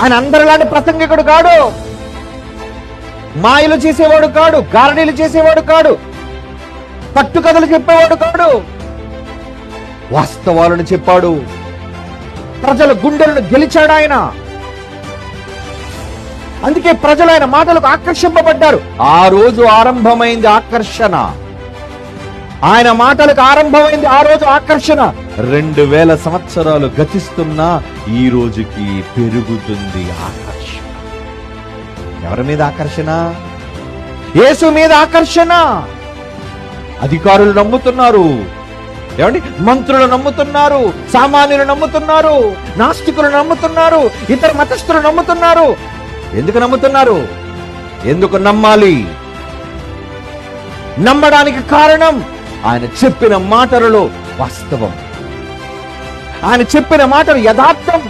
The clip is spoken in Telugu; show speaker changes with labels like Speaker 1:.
Speaker 1: ఆయన అందరిలాంటి ప్రసంగికుడు కాడు, మాయలు చేసేవాడు కాడు, గారడీలు చేసేవాడు కాడు, కట్టుకథలు చెప్పేవాడు కాడు, వాస్తవాలను చెప్పాడు. ప్రజల గుండెలను గెలిచాడు ఆయన. అందుకే ప్రజలు ఆయన మాటలకు ఆకర్షింపబడ్డారు. ఆ రోజు ఆరంభమైంది ఆకర్షణ. ఆయన మాటలకు ఆరంభమైంది ఆ రోజు ఆకర్షణ. 2000 సంవత్సరాలు గతిస్తున్నా ఈ రోజుకి పెరుగుతుంది ఆకర్షణ. ఎవరి మీద ఆకర్షణ? యేసు మీద ఆకర్షణ. అధికారులు నమ్ముతున్నారు, ఏమండి, మంత్రులు నమ్ముతున్నారు, సామాన్యులు నమ్ముతున్నారు, నాస్తికులు నమ్ముతున్నారు, ఇతర మతస్థులు నమ్ముతున్నారు. ఎందుకు నమ్ముతున్నారు? ఎందుకు నమ్మాలి? నమ్మడానికి కారణం ఆయన చెప్పిన మాటలలో వాస్తవం, ఆయన చెప్పిన మాటలు యథార్థం.